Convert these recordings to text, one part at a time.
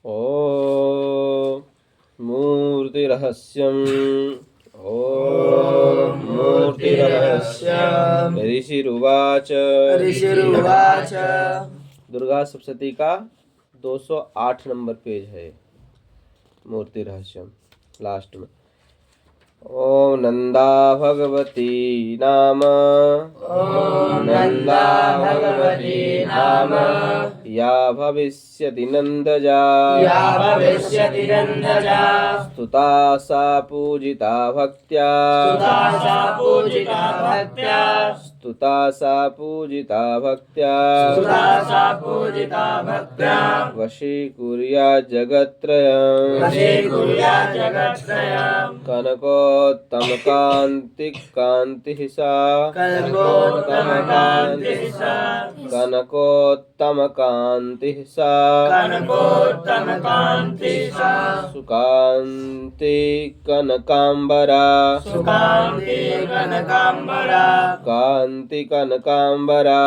ॐ मूर्तिरहस्यम् ॐ मूर्तिरहस्यम्। ऋषिरुवाच दुर्गा सप्तशती का 208 number page है। मूर्ति रहस्यम last में। ओम नंदा भगवती नाम या भविष्यति नंदजा स्तुता सा पूजिता भक्त्या वशीकुर्या जगत्त्रयम् कनकोत्तमकान्तिः सा सुकान्ति कनकाम्बरा कान्ति कनकाम्बरा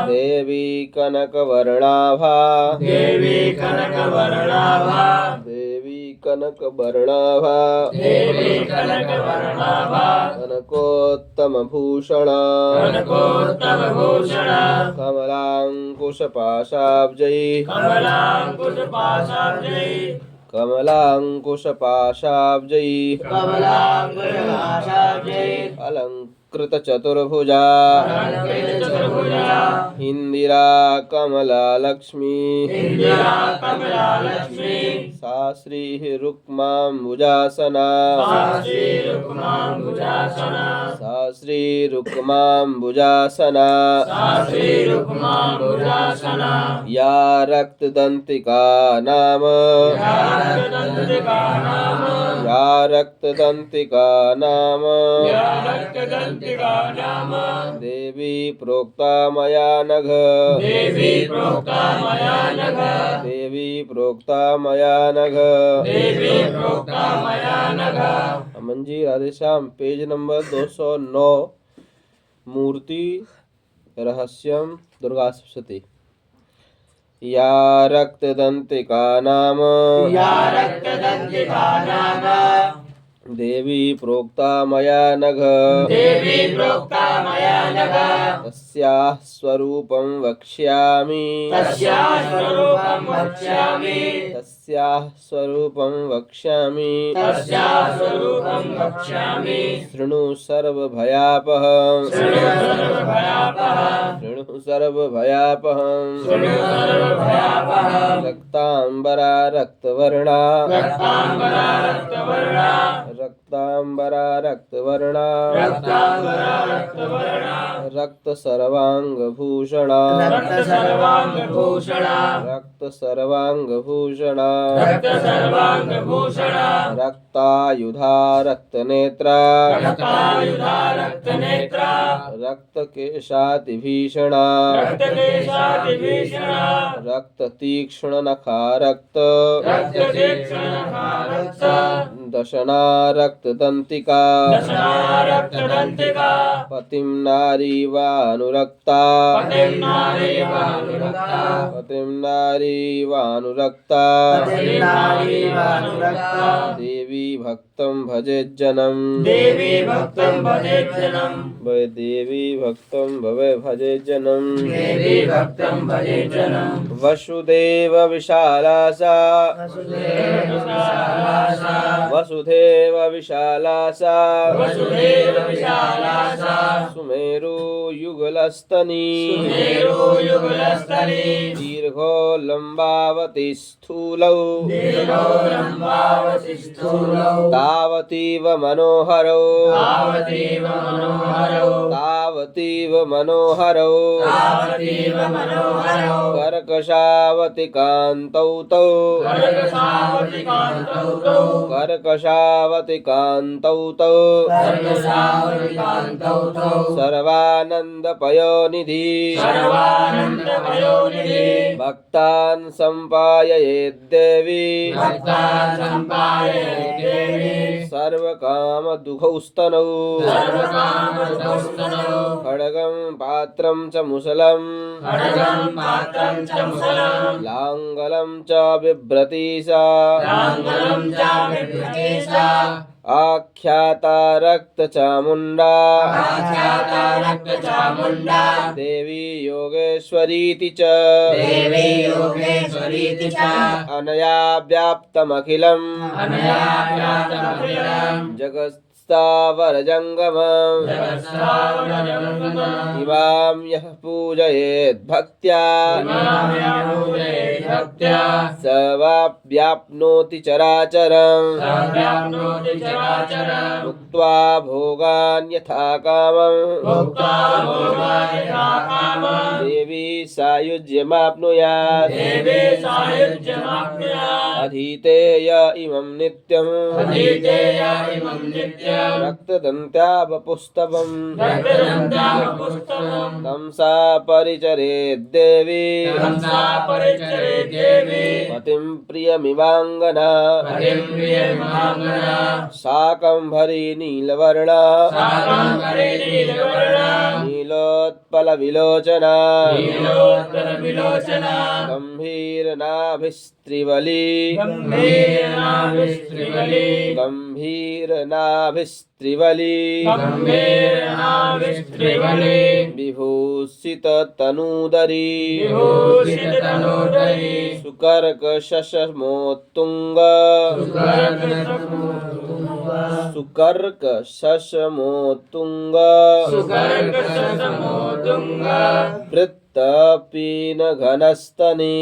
देवी कनकवर्णाभा कनकोत्तमभूषणा कमलाङ्कुशपाशाब्जैः अलङ्कृतचतुर्भुजा इन्दिरा कमलालक्ष्मी सा श्रीः रुक्माम्बुजासना या रक्तदन्तिका नाम देवी प्रोक्ता मया नघ अमन जी राधेश्याम पेज नंबर 209 मूर्ति रहस्यम दुर्गा सप्तशती। या रक्तदंतिका नाम देवी प्रोक्ता मया नघ तस्याः स्वरूपं वक्ष्यामि शृणु सर्वभयापहम् रक्तांबरा रक्तवर्णा रक्त सर्वांगभूषणा रक्तायुधा रक्तनेत्रा रक्तकेशातिभीषणा रक्ततीक्ष्णनखा दशना रक्तदंतिका पतिं नारी वा अनुरक्ता देवी भक्तं भजेज्जनम् वसुदेव विशालासा सुमेरु युगलस्तनी दीर्घो लंबावती स्थूलौ तावतीव मनोहरौ कर्कशावति कान्तौ तौ सर्वानंदपयोनिधि भक्तान् सम्पाययेद्देवी सर्वकामदुःखौस्तनौ खड्गं पात्रं च मुसलं लाङ्गलं च बिभ्रतीशा आख्याता रक्तचामुण्डा देवी योगेश्वरीति च अनया व्याप्तमखिलं जगत्स्थावरजङ्गमम् इमां यः पूजयेत् भक्त्या स वाप्याप्नोति चराचरम् भुक्त्वा भोगान् यथा कामम् देवी सायुज्यमाप्नुयात् अधीतेय इमं नित्यम् रक्तदन्त्या वपुस्तवम् तं सा परिचरेद्देवी पतिं प्रियमिवाङ्गना शाकम्भरी नीलवर्णा नीलोत्पलविलोचना गम्भीरनाभिस्त्रिवली विभूषिततनूदरी सुकर्कशशमोत्तुङ्ग वृत्तपीनघनस्तनी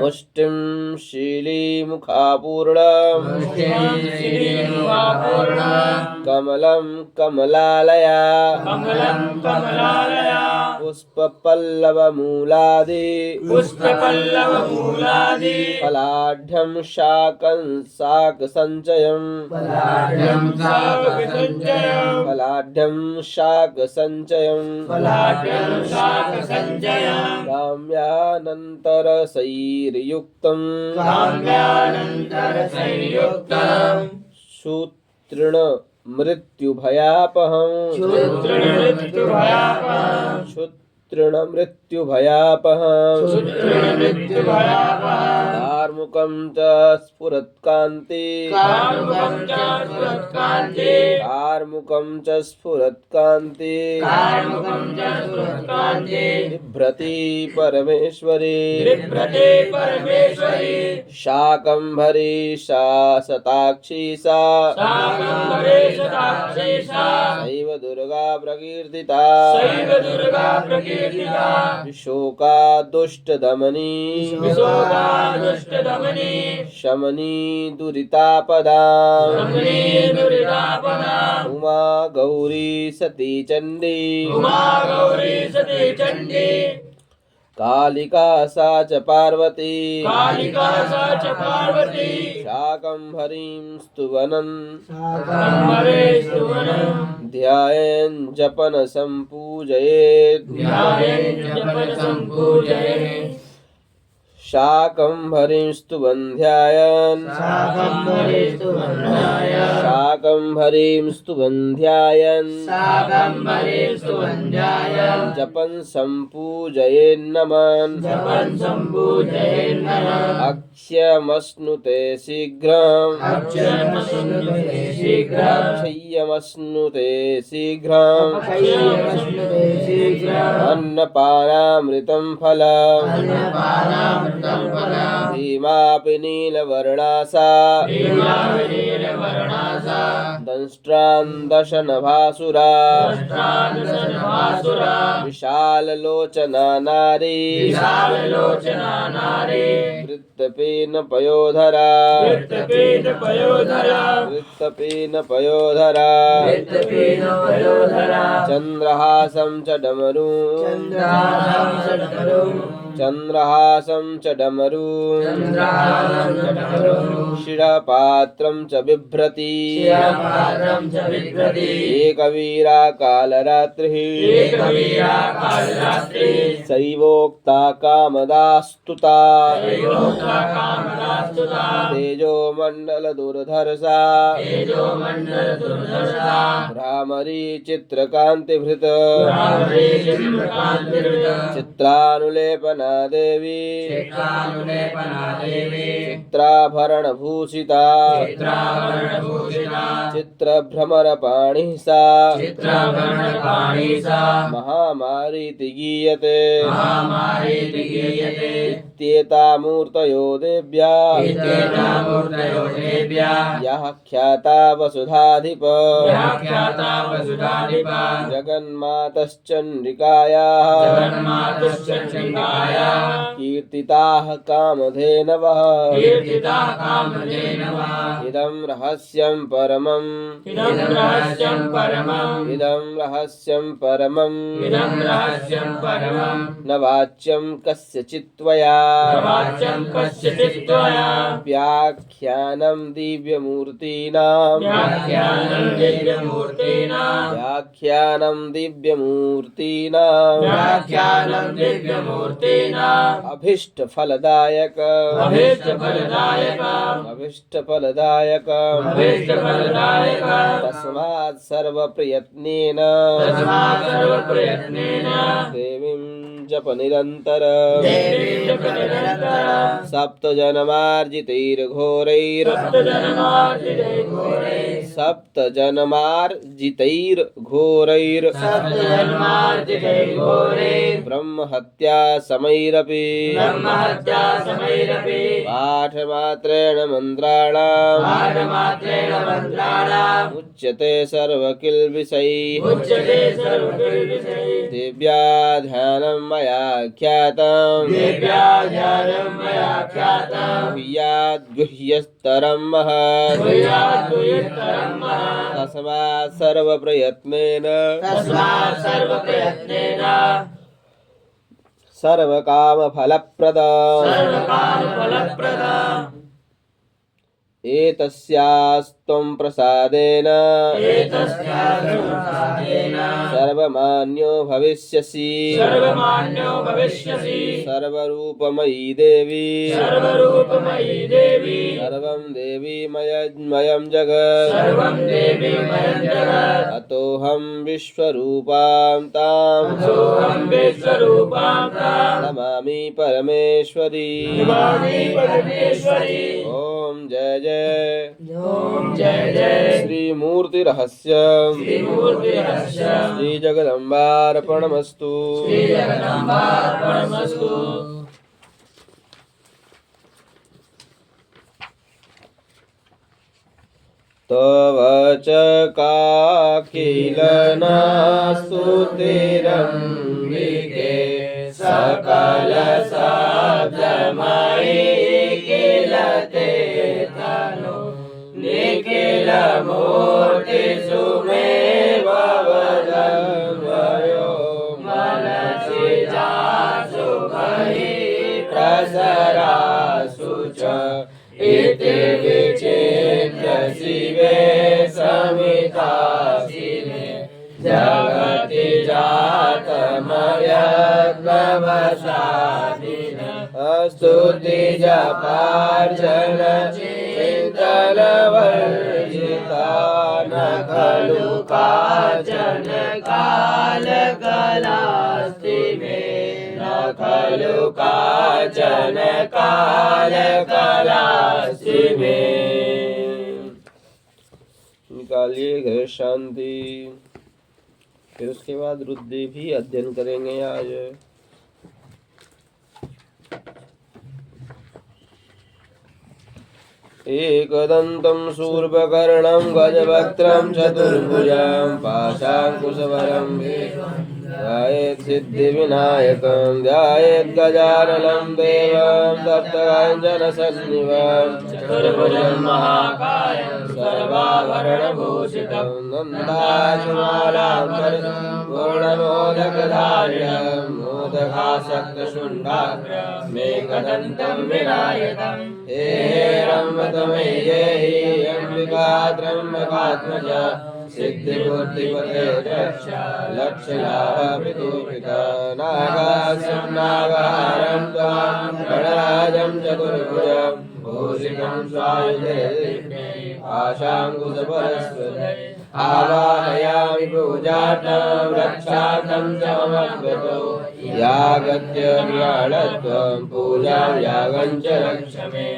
मुष्टिं शीलीमुखापूर्णम् कमलं कमलालया पुष्पपल्लवमूलादि फलाढ्यं शाकं शाकसञ्चयम् काम्यानन्तरसैर्युक्तं सूत्रण मृत्युभयापहम् कार्मुकं च स्फुरत्कान्ति बिभ्रति परमेश्वरी शाकम्भरी सा सताक्षी सा सैव दुर्गा प्रकीर्तिता विशोका दुष्टदमनी शमनी दुरितापदा उमा गौरी सती चण्डी कालिका सा च पार्वती शाकम्भरीं स्तुवनं ध्यायन् जपन संपूजयेत् शाकम्भरीं स्तुवन् ध्यायन् जपन् संपूजयेन्नमन् अक्ष्यमश्नुते शीघ्रम् क्षय्यमश्नुते शीघ्रम् अन्नपानामृतं फलम् भीमापि नीलवर्णासा दंष्ट्रान्दशनभासुरा विशाललोचना नारी वृत्तपेन पयोधरा चन्द्रहासं च डमरू चन्द्रहासं च डमरू शिरपात्रं च बिभ्रति एकवीरा कालरात्रिः सैवोक्ता कामदास्तुता तेजोमण्डलदुर्धर्षा भ्रामरी चित्रकान्तिभृत चित्रानुलेपना देवी चित्राभरणभूषिता चित्रभ्रमरपाणिः सा महामारीति गीयते इत्येता मूर्तयो देव्या यः ख्याता वसुधाधिप जगन्मातश्चण्डिकायाः कीर्तिताः कामधेनवः इदं रहस्यं परमम् न वाच्यं कस्यचित् त्वया व्याख्यानं दिव्यमूर्तीनां अभीष्टफलदायक तस्मात् सर्वप्रयत्नेन देवीं जप निरन्तर सप्तजन्मार्जितैर्घोरैर् ब्रह्महत्या समैरपि पाठमात्रेण मन्त्राणाम् उच्यते सर्वकिल्बिषैः देव्या ध्यानं मया ख्यातं गुह्यस्तरं महत् तस्मात् सर्वप्रयत्नेन सर्वकामफलप्रदम् एतस्यास्त्वं प्रसादेन सर्वमान्यो भविष्यसि सर्वरूपमयी देवी सर्वं देवीमयं जगत् अतोऽहं विश्वरूपां तां नमामि परमेश्वरी। ओम जय जय श्री मूर्ति रहस्य श्री जगदम्बार्पणमस्तु। तव च काखिलनास्तुतिरम्बिके सकल शब्दमयी किलते तनु निखिल मूर्ति सुमेव वदन्वयो मनसि जासु मयि प्रसरासु च इति विचिन्त्य शिवे समितासिने जगति जातमयत्नवसादिन स्तुति जपार्चन चिन्तन वर्जिता न खलु काचन कालकलास्ति मे न खलु काचन कालकलास्ति मे। निकालिए घर शांति। फिर उसके बाद रुद्री भी अध्ययन करेंगे आज। एकदन्तं शूर्पकर्णं गजवक्त्रं चतुर्भुजं पाशाङ्कुशवरं ध्यायेत् सिद्धिविनायकं ध्यायेत् गजाननं देवं सप्तकाञ्चनसन्निभं चतुर्भुजं महाकायं सर्वाभरणभूषितं नन्दासमालां पूर्णमोदकधारिणं मोदकासक्तशुण्डाग्र मेघदन्तं विनायकम् हे रम्भतमय्येहि अम्बिका त्र्यम्बकात्मजा सिद्धिबुद्धिपते रक्ष लक्ष्यलाभितोपिता नागास्यं नागहारं त्वां गणराजं चतुर्भुजं भूषितं स्वायुधे आशाङ्कुशपरस्पते आवाहयामि पूजार्थं रक्षार्थं च ममत्वतो यागत्य ज्ञानत्वं पूजां यागं च रक्ष मे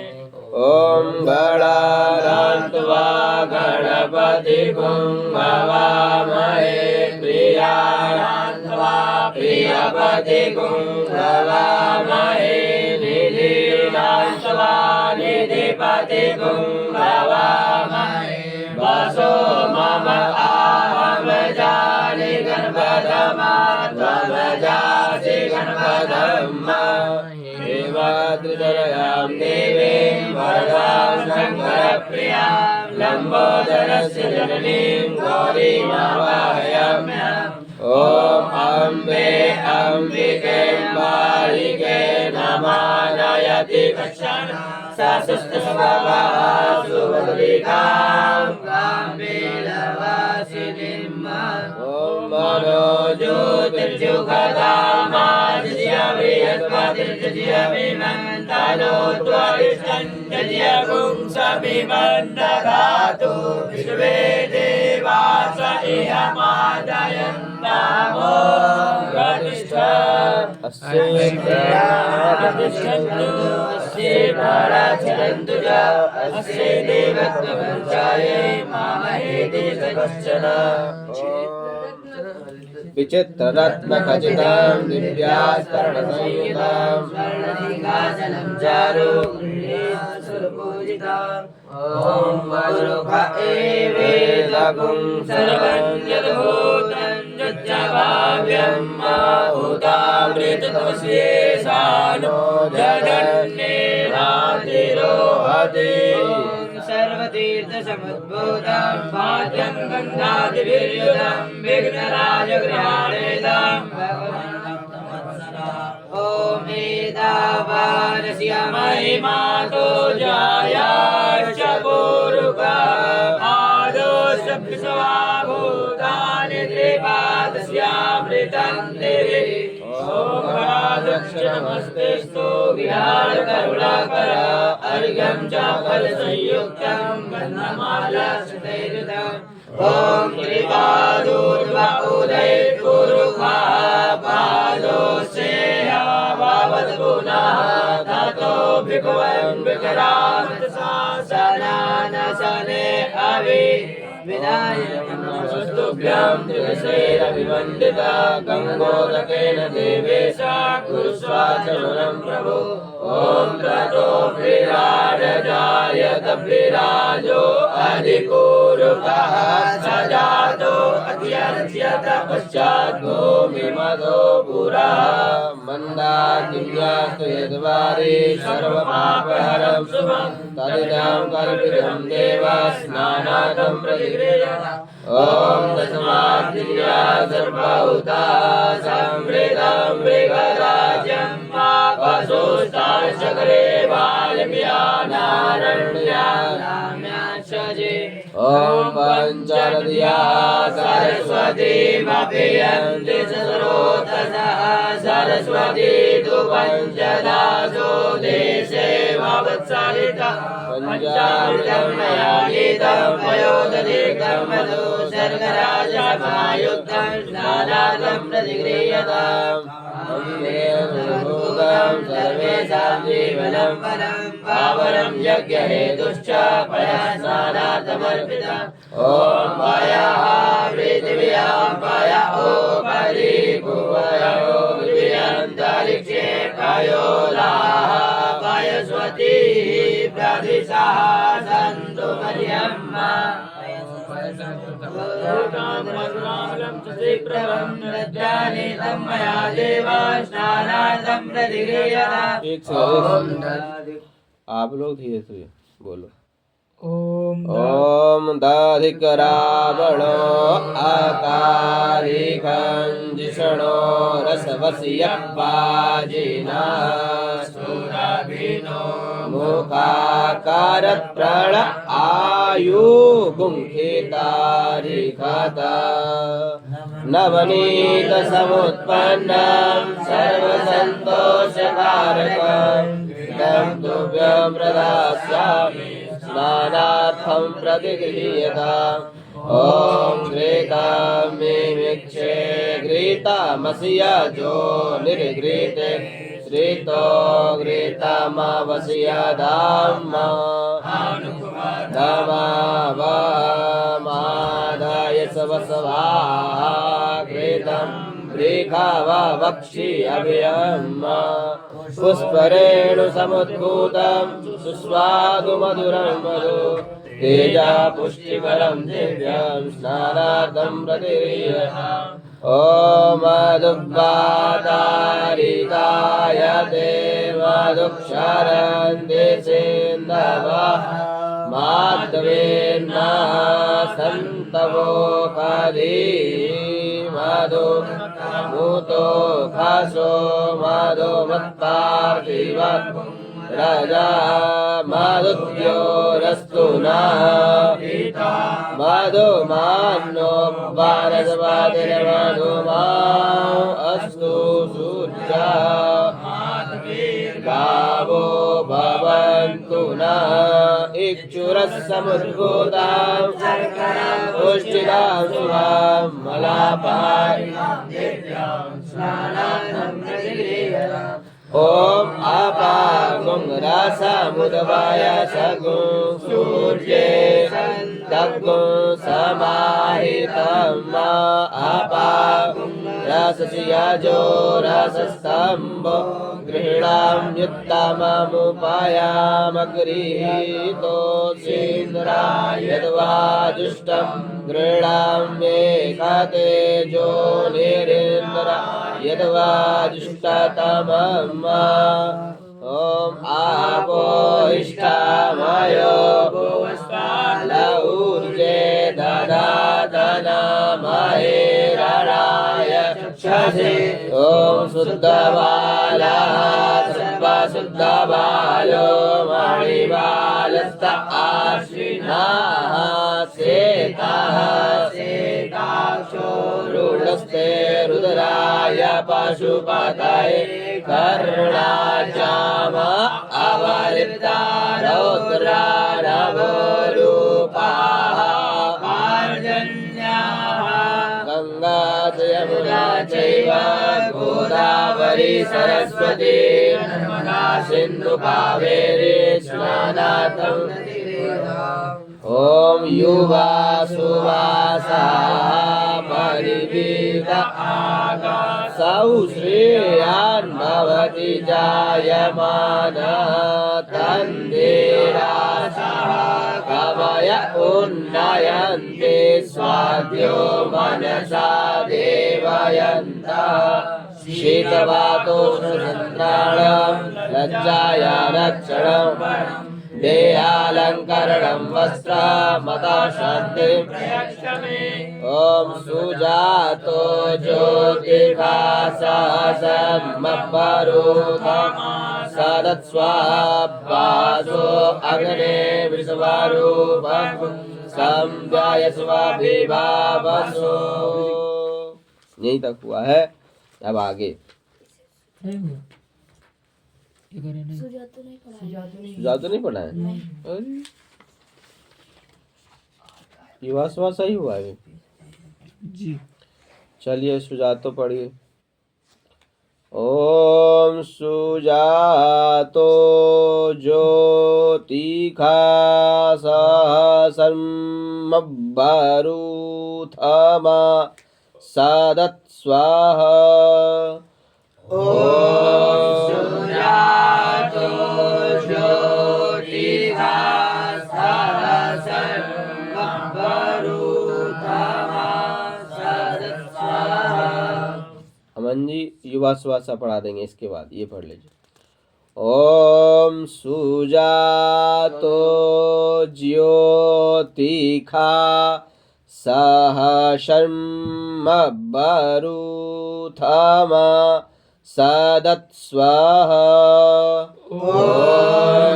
ॐ गणानान्त्वा गणपतिं भवामहे प्रियाणान्त्वा प्रियपतिं भवामहे निधिनान्त्वा निधिपतिं भवामहे वसो मम आहं जानि गणपतमा त्वं जासि गणपतम् त्रितनयां देवीं वरदां शङ्करप्रियां लम्बोदरस्य जननीं गौरीमावाहयाम्यहम् ॐ अम्बे अम्बिके बालिके नमानयति कश्चन सशस्त्रस्वभावा सुभद्रिकां काम्बीलवासिनीं ॐ मनोज्योतिर्जुगदामाजय बृहस्पतिर्जय विमन्तानो त्वरिष्ठं जय पुंसविमन्दधातु विश्वे देवास इहमादयन् नमो प्रतिष्ठ अस्ये भारचरन्तु च अस्ये देवत्ववंशाये मामहे देशकश्चन विचित्ररत्नखचितां दिव्यास्तरणसंयुतां स्वर्णसिंहासनं चारुगृहेश्वरपूजिताम् ॐ वरुख एवेदकुं सर्वं यद्भूतं यच्चभाव्यं माहुतामृततमस्येषानो जगन्नेनातिरोहति सर्वतीर्थसमुद्भूतं भाग्यं गन्धादिभिर्युतं विघ्नराजगृहाणेदं ॐ एतावानस्य महिमातो जायाश्च पूरुका आदोषभूतानि त्रिपादस्यामृतं देवी ॐ दक्षिणमस्तेस्तु विहारकरुणाकर अर्घ्यं च फलसंयुक्तं गन्धमालाश्रितैर्युतम् ॐ त्रिपादोर्वा उदये पुरुखा पादोश्चेया भवत् पुनः ततो भिगवन् विकरामतशासनानशने अभि विनायकमस्तुभ्यं दिवसैरभिवन्दिता गङ्गोदकेन देवेश कुरुस्वाचमनं प्रभो ॐ ततो विराजजायत विराजो अधिपूरुकः स जातो अत्यर्च्यत पश्चात् भूमिमतो पुरः मन्दाकिन्यास्तु यद्वारि सर्वपापहरं शुभं तदिदं कल्पितं देव स्नानार्थं प्रतिगृह्यत ॐ तस्माद्दिव्या सर्वभूता संवृतं मृगराज्यं वसुस्ताश्चक्रे बाल्यव्यानारण्याम्याशजे ॐ पञ्चनद्या सरस्वतीमभियन्ति सरोतसः सरस्वती तु पञ्चदासो देशे वत्सरिता पञ्चामृतं मया गीतं पयोदधिकं मधु शर्कराजसमायुक्तं स्नानार्थं प्रतिगृह्यताम् सर्वेषां जीवनं वनं पावनं यज्ञहेतुश्च पयस्नानार्थमर्पितम् ॐ पयः पृथिव्यां पय उपरि भुवयो पृथिव्यन्तरिक्षे पयोलाः पयस्वती प्रदिशः सन्तु मर्यम्मा मया देव स्नानार्थं प्रतिगृह्यता। आप लोग धीरे से बोलो। ॐ दधिकरावणो अकारिकं जिषणो रसवसियप्पाजिना मुखाकारप्रण आयुगुंखितारिखता नवनीतसमुत्पन्नं सर्वसन्तोषकारकं इदं तुभ्यं प्रदास्यामि स्नानार्थं प्रतिगृह्यताम् ॐ घृतं मिमिक्षे घृतमसि यजो निर्घृते श्रितो घृतमवसि यदाम धमावमादाय सवसवाः घृतं वृखावक्षि अभयम् पुष्परेणु समुद्भूतं सुस्वादु मधुरं मधु तेजा पुष्टिकरं दिव्यं स्नानार्थं प्रतिगृह्यताम् ॐ मधुवातारिताय ते मधुक्षरन्ति सिन्धवः माधवेन्नः सन्तवो कदी मधु मूतो खासो मधुमत्पार्थिवत् राजा मधुद्योरस्तु नः मधुमान्नो वारसवादिर्मधुमा अस्तु सूर्या गावो भवन्तु नः इक्षुरः समुद्भूतां पुष्टिदां शुभां मलापारिणां दिव्यां स्नानार्थं प्रतिगृह्यताम् ॐ अपागुं रसमुद्भय सगुं सूर्ये सन्तगुं समाहितं अपागुं रससि यजो रसस्तम्भो गृह्णाम्युत्तममुपयामगृहीतो सीन्द्राय यद्वाजुष्टं गृह्णाम्येकतेजो निरीन्द्र यद्वाजुष्टतमम् ॐ आपो इष्टामयो ऊर्जे ददातनमहेरणाय चक्षसे ॐ शुद्धबालः सर्वशुद्धबालो मणिबालस्त आश्विनाः श्वेताः श्वेताक्षो रूढस्ते रुद्राय पशुपतये कर्णाचाम अवलिप्ता रौद्रा नवरूपाः पार्जन्याः गंगा यमुना चैव गोदावरी सरस्वती नर्मदा सिन्धु कावेरी स्नानार्थं ॐ युवा सुवासाः परिवीत आकाशौ श्रेयान् भवति जायमानः तन्देरासः कवय उन्नयन्ते स्वाद्यो मनसा देवयन्तः शीतवातोष्णसन्त्राणं लज्जाया रक्षणं देहालङ्करणं वस्त्रमता शान्तिं ॐ सुजातो ज्योतिकासमपरुतं सदत्स्वाभासो अग्ने विश्वरूपं संध्यायस्वाभिभावसो। यहीं तक हुआ है, अब आगे सुजातो नहीं पढ़ा है। अरे युवा सही हुआ है जी। चलिए सुजातो पढ़िए। ओम सुजातो ज्योतिखा सहसन्मब्बरूथमा सदत् स्वाहा। ओम सुजातो ज्योतिखा सहसन्मब्बरूथमा सदत् स्वाहा। अमन जी युवा स्वासा पढ़ा देंगे, इसके बाद ये पढ़ लीजिए। ॐ सुजातो ज्योतिखा सहशर्मबरुथमा सदत्स्वाहा। ॐ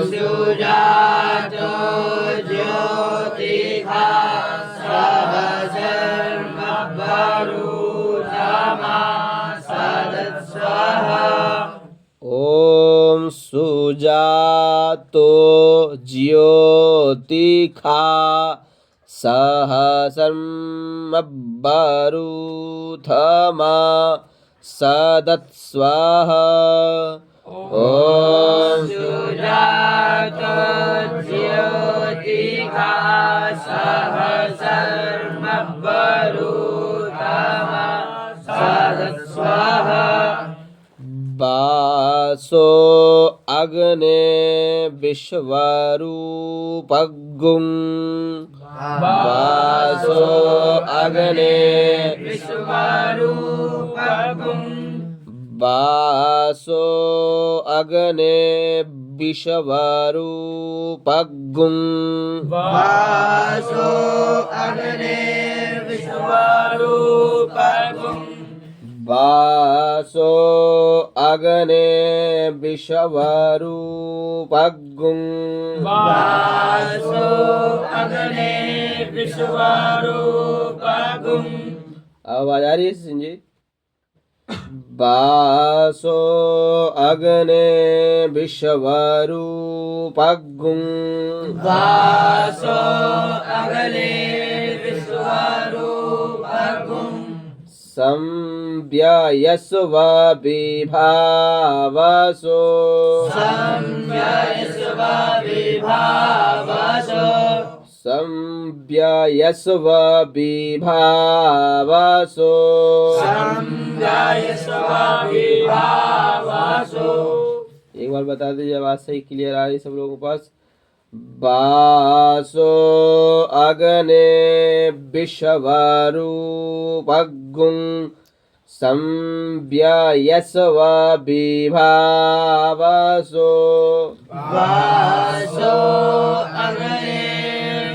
सुजातो ज्योतिखा सहशर्मबरुथमा सदत्स्वाहा। ॐ सुजातो ज्योतिखा सहशर्मबरुथमा सदत्स्वाहा। ॐ सुजातो ज्योतिखा सहशर्मबरुथमा सदत्स्वाहा। वासो अग्ने विश्वरूपगुं। वासो अग्ने विश्वरूपगुं। वासो अग्ने विश्वरूपगुं। वासो अग्ने विश्वरूपगुं। वासो अग्ने विश्वरूपगुं। वासो अग्ने विश्वरूपगुं। आवाज आ रही है सिंह जी? वासो अग्ने विश्वरूपगुं। वासो अग्ने विश्वरूपगुं। संव्ययस्व विभावसो। संव्ययस्व विभावसो। संव्ययस्व विभावसो। संव्ययस्व विभावसो। एक बार बता दीजिए, आवाज सही क्लियर आ रही सब लोगों के पास? वासो अग्ने विश्वरूपगुं। संव्ययस्व विभावसो। वासो अग्ने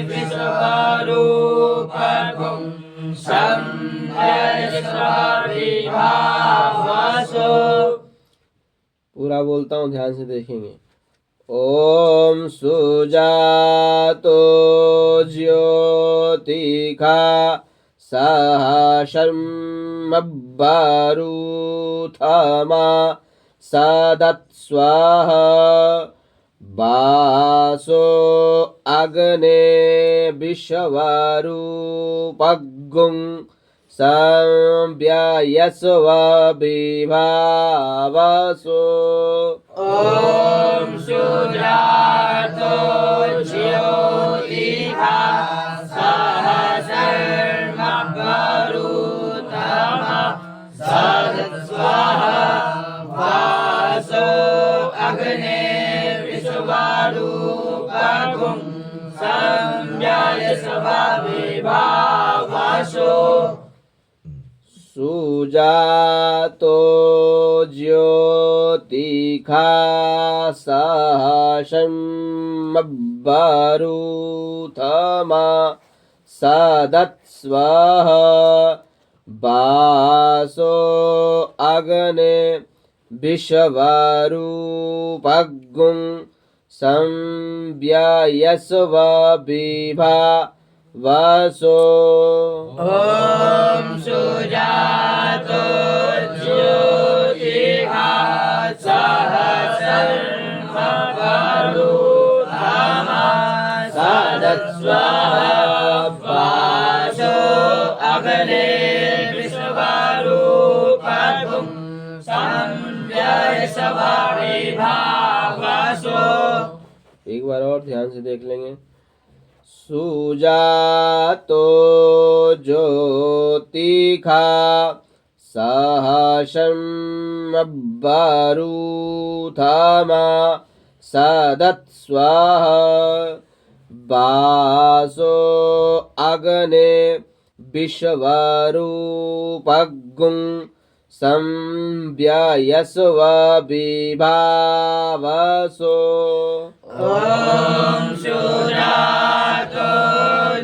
विश्वरूपगुं। संव्ययस्व विभावसो। पूरा बोलता हूँ, ध्यान से देखेंगे। ॐ सुजातो ज्योतिखा सहशर्मबरुथमा सदत्स्वाहा। वासो अग्ने विश्वरूपगुं। संव्ययस्व विभावसो। ॐ सुजातो ज्योतिखा सहशर्मबरुथमा सदत्स्वाहा। वासो अग्ने विश्वरूपगुं। संव्ययस्व विभावसो। सुजातो ज्योतिखा सहशर्मबरुथमा सदत्स्वाहा। वासो अग्ने विश्वरूपगुं। संव्ययस्व विभावसो। ॐ सुजातो ज्योतिखा सहशर्मबरुथमा सदत्स्वाहा। वासो अग्ने विश्वरूपगुं। संव्ययस्व विभावसो। एक बार और ध्यान से देख लेंगे। सुजातो ज्योतिखा सहशर्मबरुथमा सदत्स्वाहा। वासो अग्ने विश्वरूपगुं। संव्ययस्व विभावसो ॐ शूरातो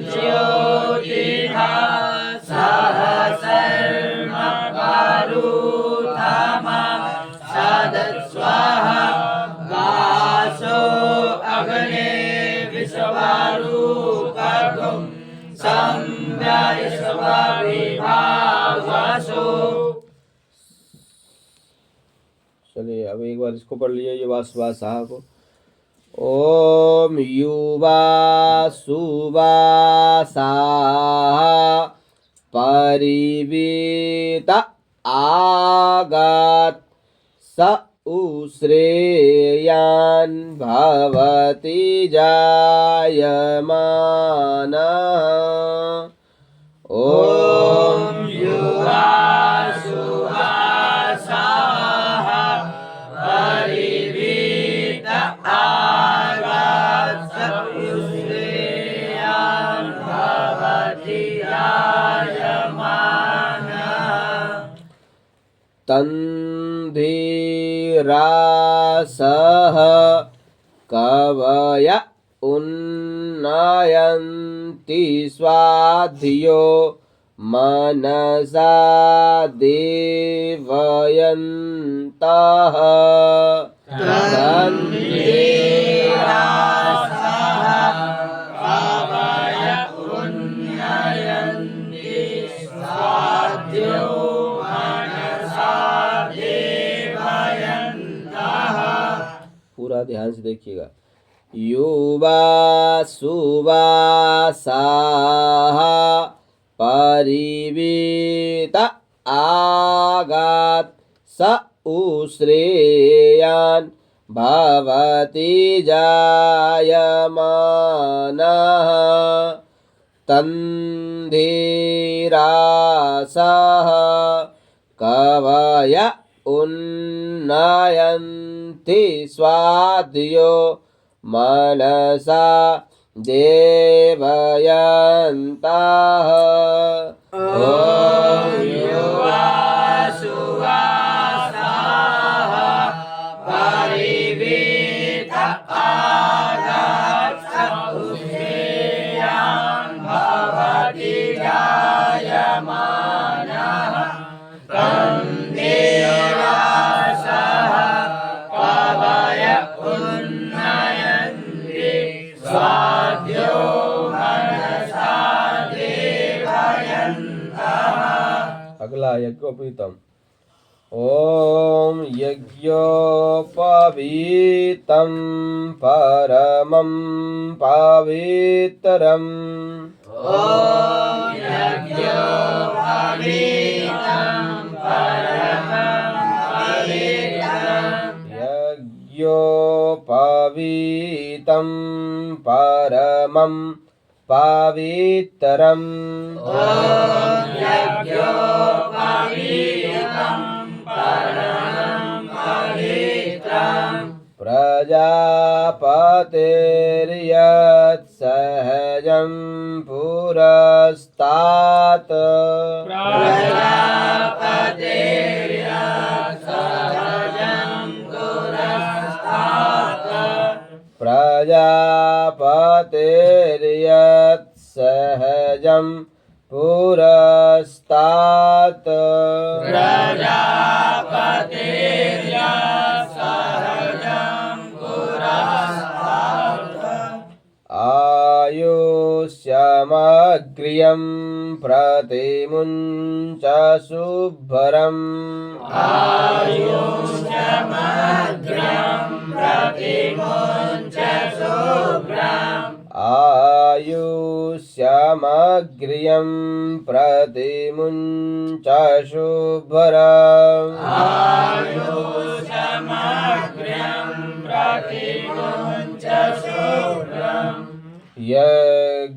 ज्योतिषा सहस्रमपारुथमा सदस्वाहा वासो अग्ने विश्वरूपगुं संव्ययस्व विभावसो। चलिए अब एक बार इसको पढ़ लिया ये वासवासा को। ओम युवा सुवासा परिवीत आगात स उश्रेयान् भवति जायमानः। ॐ युवा सुवासाः परिवीत आगात् स उश्रेयान् भवति जायमानः। तन्धीरासः कवय उन्नयन्ति स्वाधियो मनसा देवयन्तः। तन्धीरासः कवय उन्नयन्ति स्वाध्यो मनसा देवयन्तः। पूरा ध्यान से देखिएगा। युवा सुवासाः परिवीत आगात् स उश्रेयान् भवति जायमानः। तन्धीरासः कवय उन्नयन्ति स्वाध्यो मनसा देवयन्तः। ॐ युवा सुवासाः परिवीत आगात् स उश्रेयान् भवति जायमानः। तन्धीरासः कवय उन्नयन्ति स्वाध्यो मनसा देवयन्तः। अगला यज्ञोपवीतम। ओम यज्ञोपवीतं परमं पवित्रम्। ॐ यज्ञोपवीतं परमं पवित्रम्। यज्ञोपवीतं परमं पवित्रम्। ॐ यज्ञोपवीतं परमं पवित्रम्। प्रजापतिर्यत्सहजं पुरस्तात्। प्रजापतिर्यत्सहजं पुरस्तात्। प्रजापतिर्यत्सहजं पुरस्तात्। प्रजापतिर्यत्सहजं पुरस्तात्। आयुष्यमग्र्यं प्रतिमुञ्च शुभ्रम्। आयुष्यमग्र्यं प्रतिमुञ्च शुभ्रम्। आयुष्यमग्र्यं प्रतिमुञ्च शुभ्रम्। आयुष्यमग्र्यं प्रतिमुञ्च शुभ्रम्। यज्ञोपवीतं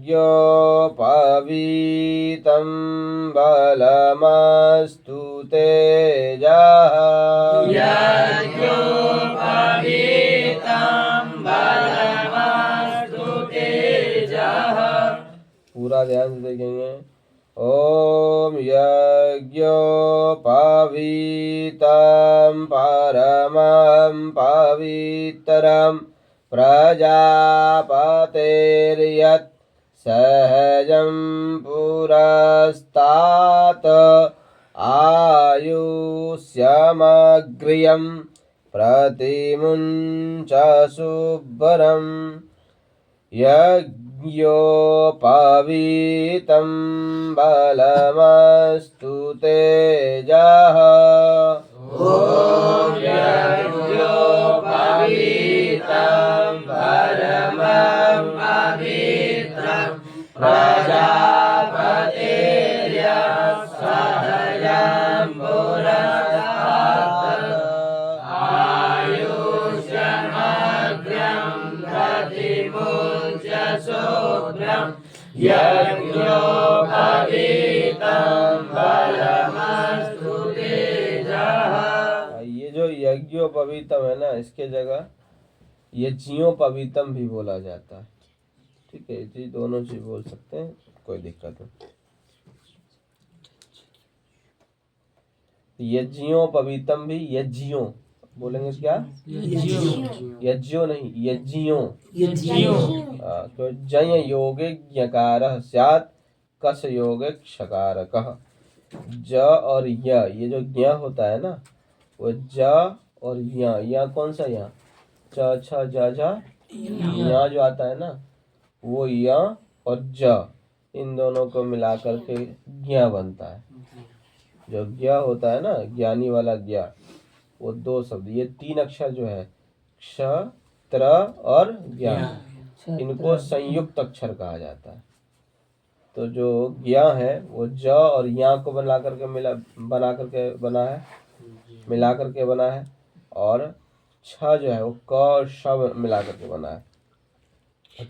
बलमस्तु तेजः। यज्ञोपवीतं बलमस्तु तेजः। पूरा ध्यान से देखेंगे। ओम यज्ञोपवीतं पवितं परमं पवित्रं प्रजापतेर्यत् सहजं पुरस्तात् आयुष्यमग्र्यं प्रतिमुञ्च शुभ्रं यज्ञोपवीतं बलमस्तु तेजः। ॐ यज्ञोपवीतं परमं पवित्रं प्रजापतेर्यत् सहजं पुरस्तात् आयुष्यमग्र्यं प्रतिमुञ्च शुभ्रं यज्ञोपवीतं बलमस्तु तेजः। ये जो यज्ञोपवीतम है ना, इसके जगह यज्ञोपवीतम भी बोला जाता है। ठीक है, जी दोनों चीज बोल सकते हैं, कोई दिक्कत नहीं। यज्ञोपवीतम भी यज्ञों बोलेंगे, क्या यज्ञों नहीं यज्ञों। तो जय योगे यकारः स्यात् कस योगे क्षकारकः। ज और य, ये जो ज्ञ होता है ना, वो ज और य कौन सा य, च छ ज झ य जो आता है ना, वो य और ज, इन दोनों को मिला करके ज्ञ बनता है। जो ज्ञ होता है ना, ज्ञानी वाला ज्ञ, वो दो शब्द, ये तीन अक्षर जो है क्ष त्र और ज्ञान, इनको संयुक्त अक्षर कहा जाता है। तो जो ज्ञ है वो ज और या को बना करके बना करके बना है, मिला करके बना है, और छ जो है वो क और श मिला करके बना है।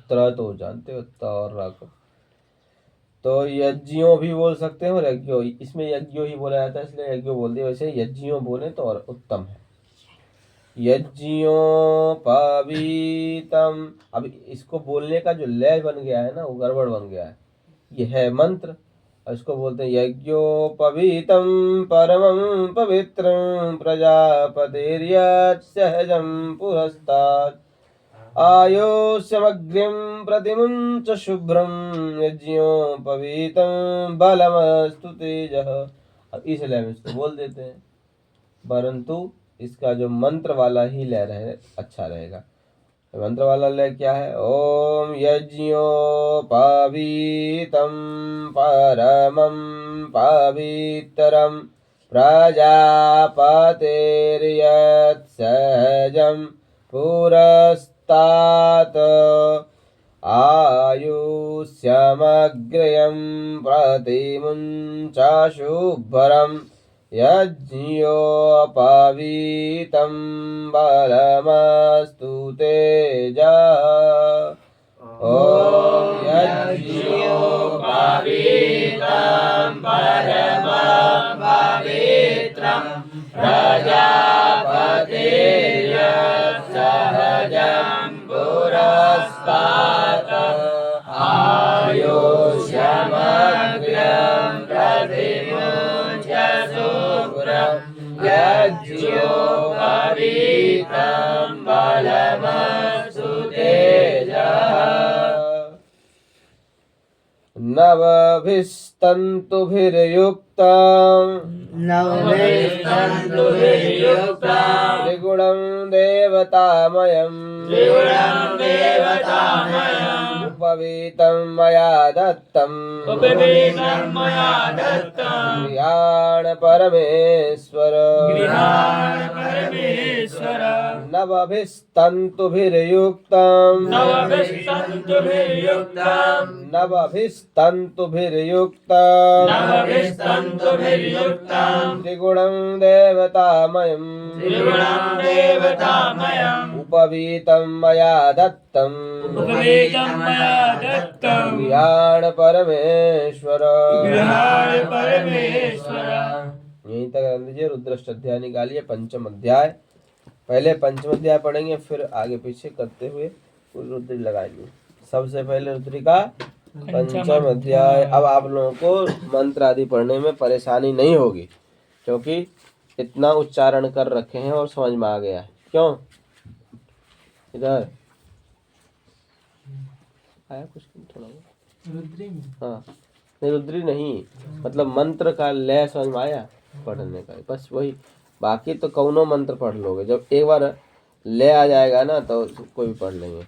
त्र तो जानते हो, त और र को। तो यज्ञों भी बोल सकते हैं और यज्ञों, इसमें यज्ञों ही बोला जाता है इसलिए यज्ञों बोल दिया। वैसे यज्ञों बोले तो और उत्तम है। यज्ञोपवीतम, अब इसको बोलने का जो लय बन गया है ना, वो गड़बड़ बन गया है। यह है मंत्र, इसको बोलते हैं यज्ञोपवीतं परमं पवित्रं प्रजापतिर्यत् सहजं पुरस्तात् आयुष्यमग्र्यं प्रतिमुञ्च शुभ्रं यज्ञोपवीतं बलमस्तु तेजः। अब इस लय में इसको बोल देते हैं, परंतु इसका जो मंत्र वाला ही लय रहे अच्छा रहेगा। मंत्र वाला लय क्या है? ओम यज्ञोपवीतं परमं पवित्रं प्रजापतिर्यत् सहजं पुरस्तात् आयुष्यमग्र्यं प्रतिमुञ्च शुभ्रं यज्ञोपवीतं बलमस्तु तेजः। ॐ यज्ञोपवीतं परमं पवित्रं प्रजापतिर्यत् सहजं पुरस्तात् आयुष्यमग्र्यं प्रतिमुञ्च शुभ्रं यज्ञोपवीतं बलमस्तु तेजः। नवभिस्तन्तुभिर्युक्तं त्रिगुणं देवतामयम् उपवीतं मया दत्तं गृहाण परमेश्वर। नवभिस्तन्तुभिर्युक्तं त्रिगुणं देवतामयम् उपवीतं मया दत्तं गृहाण परमेश्वर। यहीं तक रख लीजिए। रुद्रष्ट अध्याय निकालिए, पंचम अध्याय। पहले पंचम अध्याय पढ़ेंगे, फिर आगे पीछे करते हुए रुद्र लगाएंगे। सबसे पहले रुद्री का पंचम अध्याय। अब आप लोगों को मंत्र आदि पढ़ने में परेशानी नहीं होगी, क्योंकि इतना उच्चारण कर रखे हैं और समझ में आ गया है। क्यों इधर आया कुछ थोड़ा रुद्री में हाँ नहीं रुद्री नहीं, मतलब मंत्र का लय समझ में आया पढ़ने का, बस वही। बाकी तो कौनो मंत्र पढ़ लोगे, जब एक बार लय आ जाएगा ना तो कोई भी पढ़ लेंगे।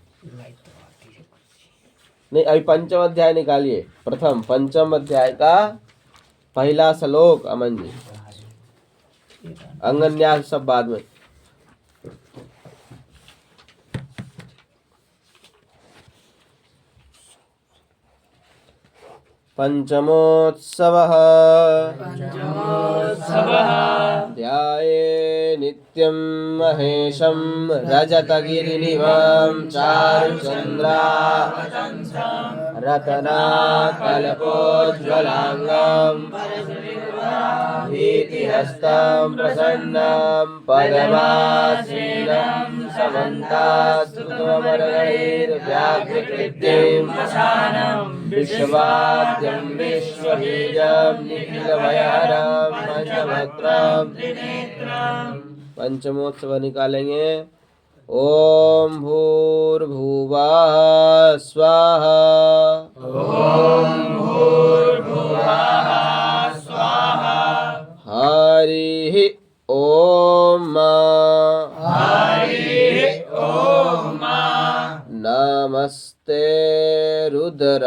नहीं अभी पंचम अध्याय निकालिए, प्रथम पंचम अध्याय का पहला श्लोक अमन जी, अंगन्यास सब बाद में। पंचमोत्सवः ध्याये नित्यं महेशं रजतगिरिनिभं चारुचन्द्रा रत्नाकल्पोज्ज्वलाङ्गं भीतिहस्तं प्रसन्नं पदमासीनं समन्तास्तुतमरगणैर्व्याघ्रकृत्यं विश्ववाद्यं विश्वबीजं निखिलभयहरं पंचभद्रं पंचमोत्सव निकालेंगे। ओम भूर्भुवः स्वाहा। ओम भूर्भुवः स्वाहा। हरिः ओम। हरिः ओम। नमस्ते रुद्रमन्यव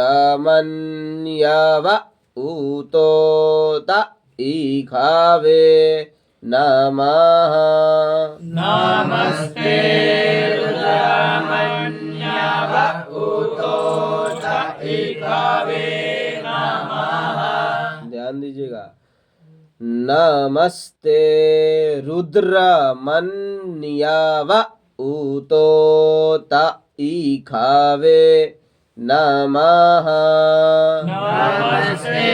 ऊतोत ईखावे नमः। नमस्ते रुद्रमन्यव ऊतोत ईखावे नमः। ध्यान दीजिएगा, नमस्ते रुद्रमन्यव ऊतोत ईखावे नमः। नमस्ते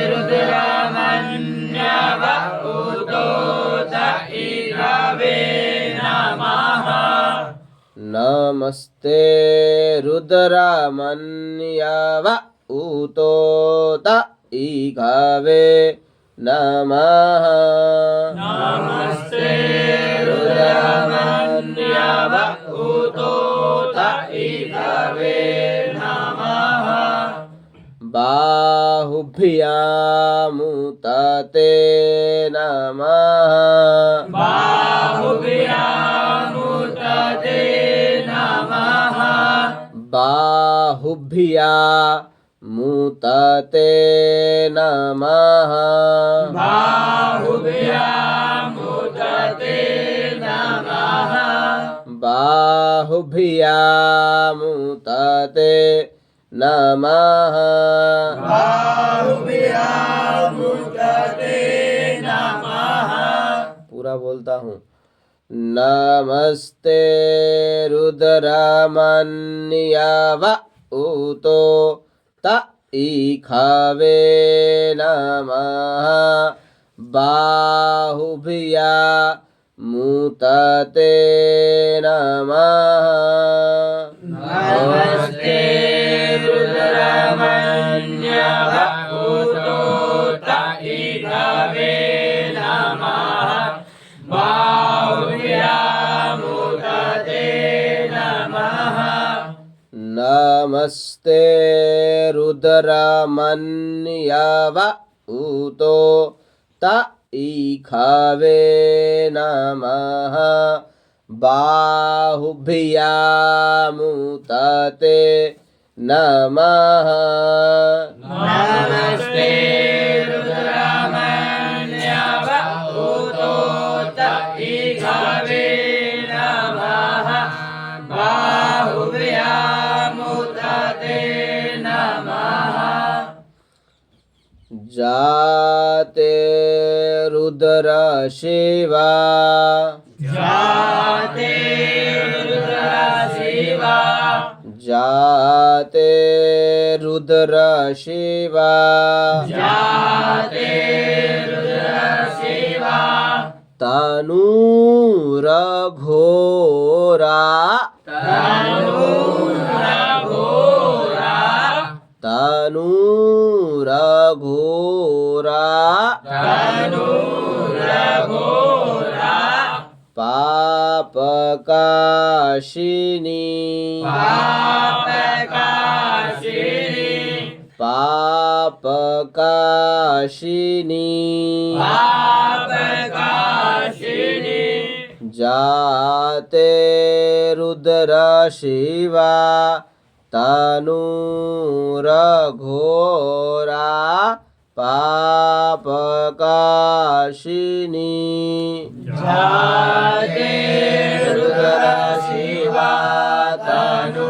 रुद्रमन्यव ऊतोत ईखावे नमः। नमस्ते रुद्रमन्यव ऊतोत ईखावे नमः। नमस्ते रुद्रमन्यव ऊतोत ईखावे नमः। बाहुभ्यामुतते नमः। बाहुभ्यामुतते नमः। बाहुभ्यामुतते नमः। बाहुभ्यामुतते नमः। बाहुभ्यामुतते नमः। बाहुभ्यामुतते नमः। पूरा बोलता हूँ। नमस्ते रुद्रमन्यव ऊतोत ईखावे नमः। बाहुभ्यामुतते नमः। नमस्ते रुद्रमन्यव ऊतोत ईखावे नमः। बाहुभ्यामुतते नमः। नमस्ते रुद्रमन्यव ऊतोत ईखावे नमः। बाहुभ्यामुतते नमः। नमस्ते रुद्रमन्यव ऊतोत ईखावे नमः। बाहुभ्यामुतते नमः। जाते रुद्र शिवा। जाते रुद्र शिवा। जाते रुद्र शिवा। जाते रुद्र शिवा। तनूरघोरा। तनूरघोरा। तनूरघोरा। तनूरघोरा। जाते रुद्र शिवा तनूरघोरा पापकाशिनी जाते रुद्र शिवा तनूरघोरा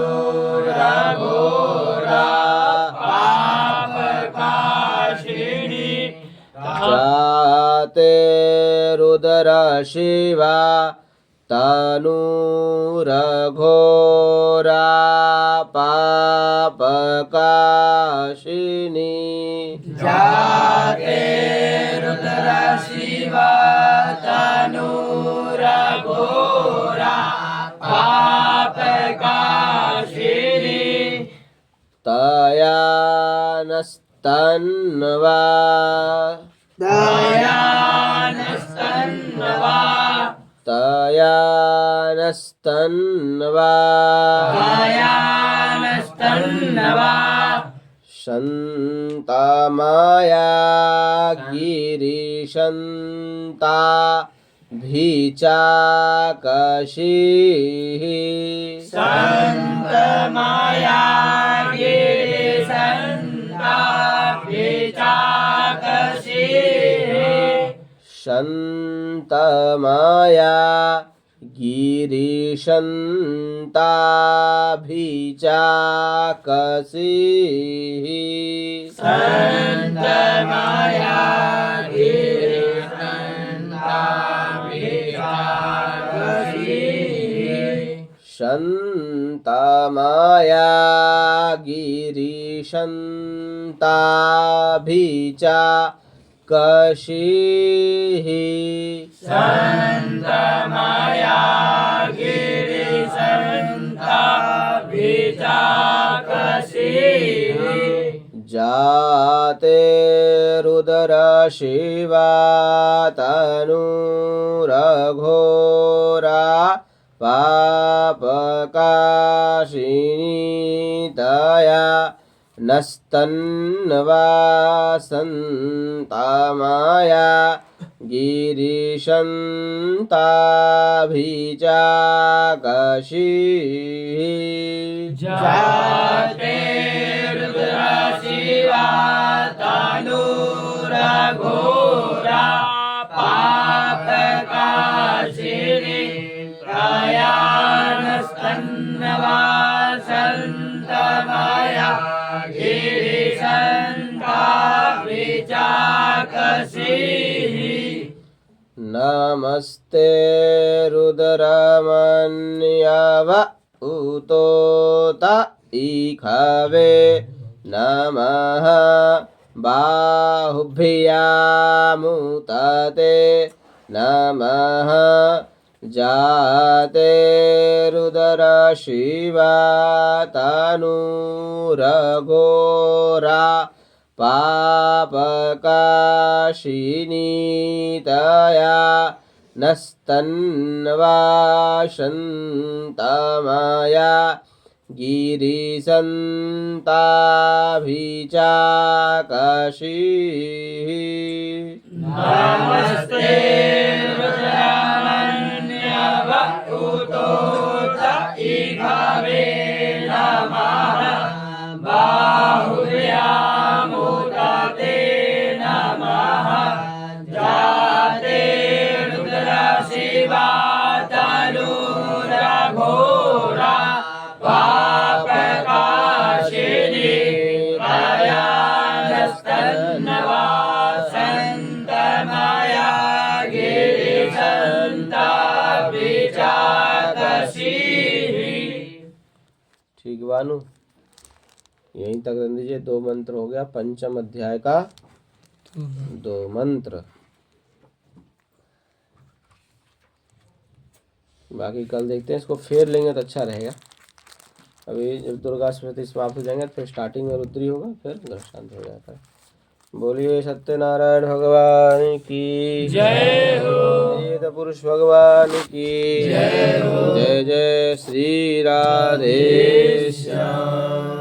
पापकाशिनी जाते रुद्र शिवा तनूरघोरा पापकाशिनी जाते रुद्र शिवा तनूरघोरा पापकाशिनी तया नस्तन्वा दयानस्तन्वा तया नस्तन्वा दयानस्तन्वा शन्तमाया गिरिशन्ता भीचाकशीः संतमाया गिरिसन्ता विचाकशी शन्तमाया गिरिशन्ता भीचाकशीः संतमाया गिरिसन्ता विचाकशी शन्तमाया गिरिशन्ता भीचाकशीः संतमाया गिरिसन्ता विचाकशी जाते रुद्र शिवा तनूरघोरा पापकाशिनी तया नस्तन्वा सन्तमाया गिरिशन्ता भीचाकशीः जाते रुद्र शिवा तनूरघोरा पापकाशिनी दयानस्तन्वा सन्तमाया गिरिसन्ता विचाकशीः नमस्ते रुद्रमन्यव उतोत इखवे नमः बाहुभ्यामुतते नमः जाते रुद्र शिवा तनूरघोरा पापकाशिनी तया नस्तन्वा शन्तमाया गिरिसन्ता भीचाकशीः नमस्ते रुद्रमन्यव उतोत इखवे नमः बाहुभ्यामुतते नमः जाते रुद्र शिवा तनूरघोरा पापकाशिनी दयानस्तन्वा सन्तमाया गिरिसन्ता विचाकशीः ठीक बानू यहीं तक रख दीजिए। 2 मंत्र हो गया पंचम अध्याय का 2 मंत्र। बाकी कल देखते हैं, इसको फेर लेंगे तो अच्छा रहेगा। अभी जब दुर्गा सप्तशती समाप्त हो जाएंगे तो फिर स्टार्टिंग में रुद्री होगा, फिर दृष्टांत हो जाता है। बोलिए सत्यनारायण भगवान की जय हो। वेद पुरुष भगवान की जय हो। जय जय श्री राधे श्याम।